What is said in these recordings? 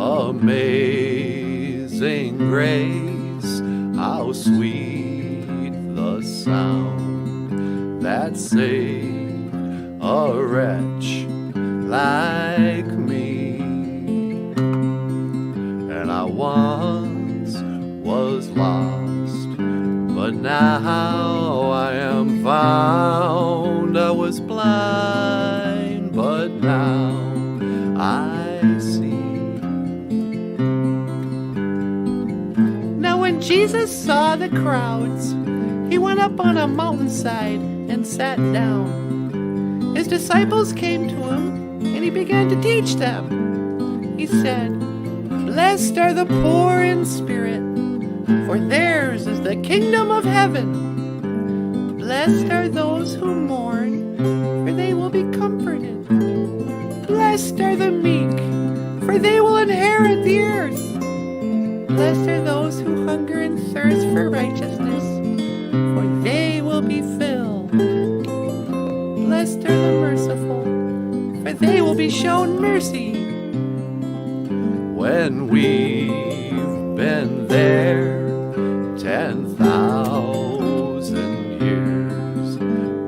Amazing grace, how sweet the sound that saved a wretch like me. And I once was lost, but now I am found. I was blind, but now I see. Now when Jesus saw the crowds, he went up on a mountainside and sat down. His disciples came to him, and he began to teach them. He said, "Blessed are the poor in spirit, for theirs is the kingdom of heaven. Blessed are those who mourn, for they will be comforted. Blessed are the meek, for they will inherit the earth. Blessed are those who hunger and thirst for righteousness, for they will be filled. Blessed are the merciful, for they will be shown mercy." When we've been there 10,000 years,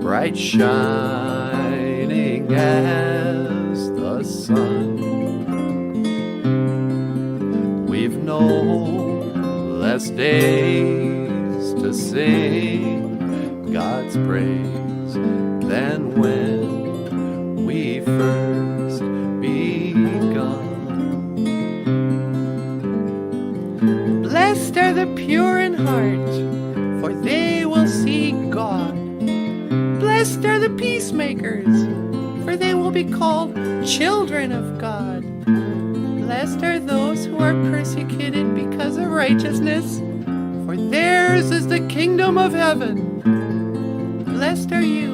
bright shining as the sun, we've no less days to sing God's praise than when we first begun. Blessed are the pure in heart, for they will see God. Blessed are the peacemakers, for they will be called children of God. Blessed are those who are persecuted because of righteousness, for theirs is the kingdom of heaven. Blessed are you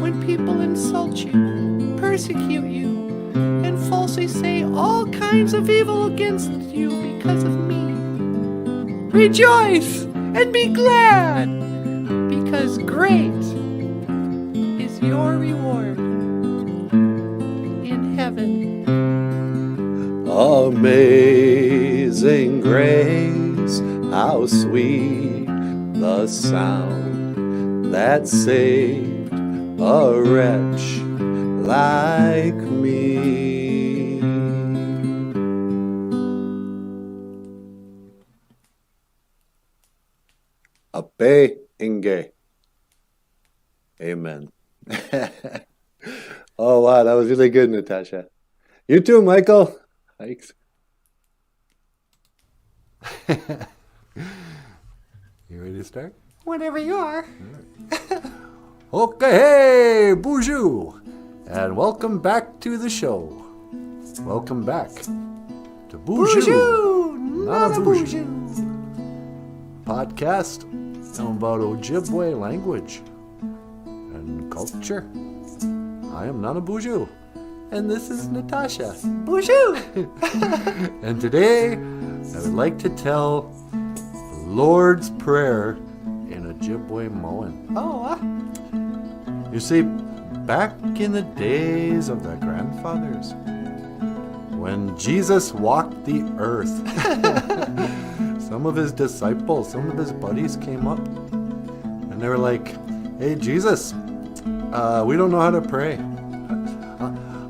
when people insult you, persecute you, and falsely say all kinds of evil against you because of me. Rejoice and be glad, because great is your reward in heaven. Amazing grace, how sweet the sound that saved a wretch like me. Ape Inge. Amen. Oh wow, that was really good, Natasha. You too, Michael. Thanks. You ready to start? Whenever you are. Okay, hey, BOOZHOO, and welcome back to the show. Welcome back to BOOZHOO NANABOOZHOO podcast about Ojibwe language and culture. I am NANABOOZHOO, and this is Natasha. BOOZHOO! And today, I would like to tell the Lord's Prayer in Ojibwe Moan. Oh, You see, back in the days of their grandfathers, when Jesus walked the earth, some of his disciples, some of his buddies came up, and they were like, "Hey, Jesus, we don't know how to pray.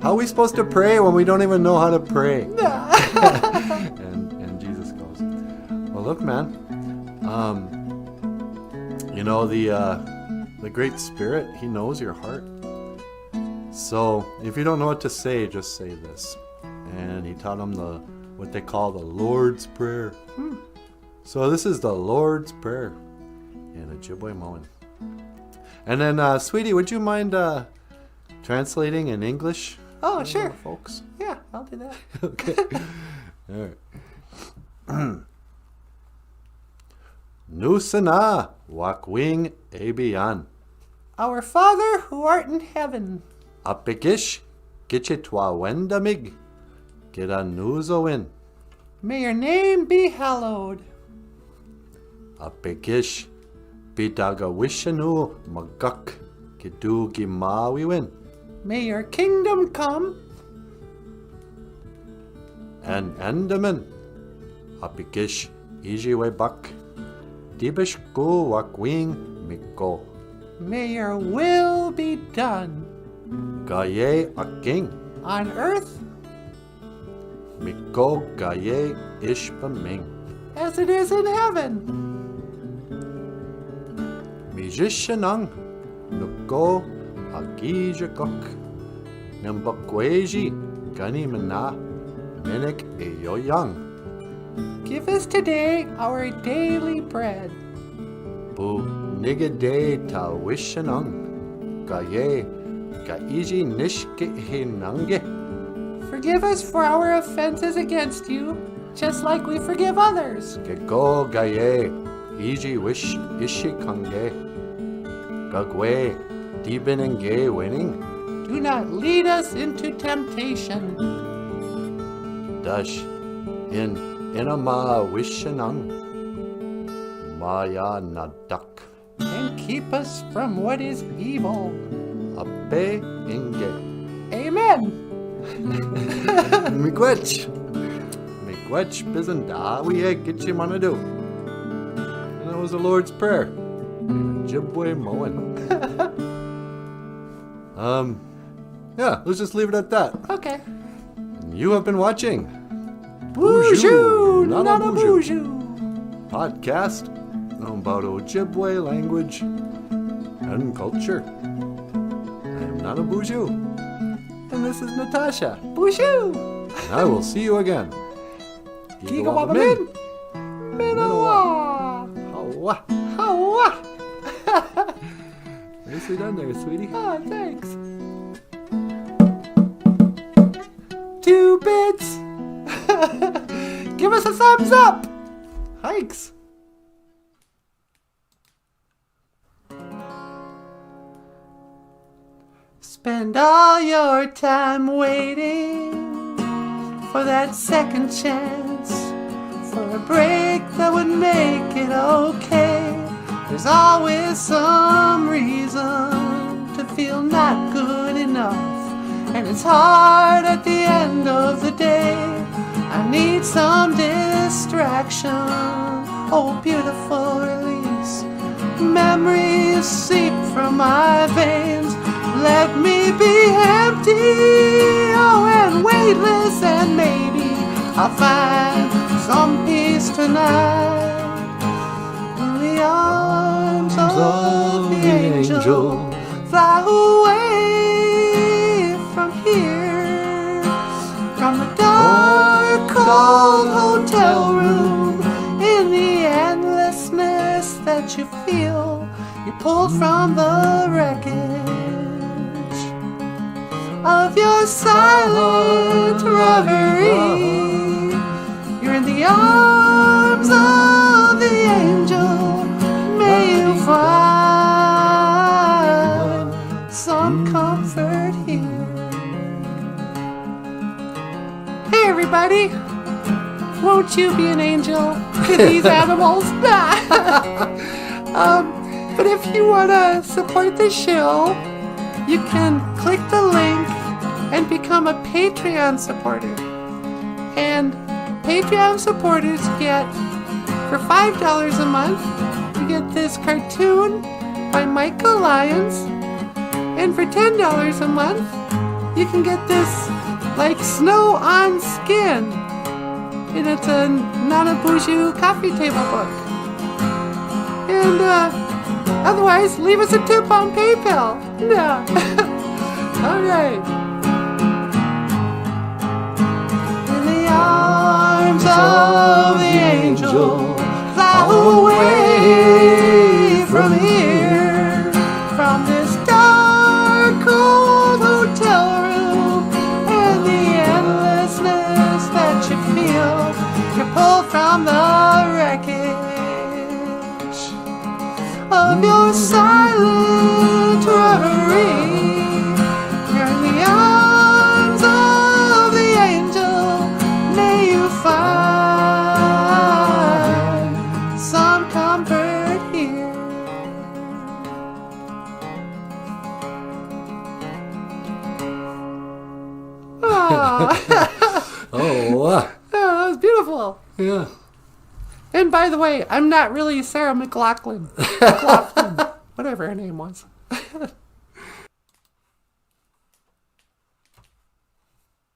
How are we supposed to pray when we don't even know how to pray?" and Jesus goes, "Well, look, man, you know, the Great Spirit, he knows your heart. So if you don't know what to say, just say this." And he taught them what they call the Lord's Prayer. So this is the Lord's Prayer in Ojibwe Moan. And then, sweetie, would you mind translating in English? Oh, sure. Folks. Yeah, I'll do that. Okay. All right. Nusana wakwing abian. Our Father who art in heaven, Apikish kichitwa wendamig. Giranuzowin. may your name be hallowed. Apikish pitagawishanu magak. Kidugi mawiwin. May your kingdom come. and Enderman, Apikish Ojibwe Buck, Dibish Go Wakwing Miko, May your will be done Gaye Aking, on earth Miko Gaye Ishpaming, as it is in heaven. Mijishanang, Nuko Agijakok, Nambakweji, Ganimana, Minik Eyoyang, Give us today our daily bread. Bu Nigade Ta Wishanang, Gaye, Gaiji Nishke Hinange, Forgive us for our offenses against you, just like we forgive others. Gego Gaye, Iji Wish Ishikange, Gagwe, Dibinenge winning, Do not lead us into temptation, Dash, in Inama Wishanang, Maya Nadak, and keep us from what is evil. Ape Inge, Amen. Miigwech, Bizanda, we get you mana do. And that was the Lord's Prayer. Ojibwe Moen. Yeah, let's just leave it at that. Okay. You have been watching BOOZHOO NANABOOZHOO NANABOOZHOO. podcast about Ojibwe language and culture. I am NANABOOZHOO, and this is Natasha. BOOZHOO. And I will see you again. Gigawabamin. Minawa. Hawa. Hawa. Nicely done there, sweetie. Oh, thanks. 2 bits. Give us a thumbs up. Hikes. Spend all your time waiting for that second chance, for a break that would make it okay. There's always some reason to feel not good enough, and it's hard at the end of the day. I need some distraction, oh beautiful release. Memories seep from my veins. Let me be empty, oh, and weightless, and maybe I'll find some peace tonight. In the arms of the angel, fly away from here, from the dark, cold hotel room, in the endlessness that you feel. You pulled from the wreckage of your silent reverie. You're in the arms of the angel. May you find some comfort here. Hey everybody, won't you be an angel to these animals? But if you want to support the show, you can click the link and become a Patreon supporter. And Patreon supporters get, for $5 a month, you get this cartoon by Michael Lyons. And for $10 a month, you can get this, like, snow on skin. And it's a NANABOOZHOO coffee table book. And, otherwise, leave us a tip on PayPal. Yeah. All right. In the arms of the angel, fly away from here, from this dark, cold hotel room, and the endlessness that you feel. You're pulled from the wreckage of your silent reverie. You're in the arms of the angel. May you find some comfort here. Aww. Oh, wow. that was beautiful. Yeah. And by the way, I'm not really Sarah McLachlan. McLaughlin. Whatever her name was.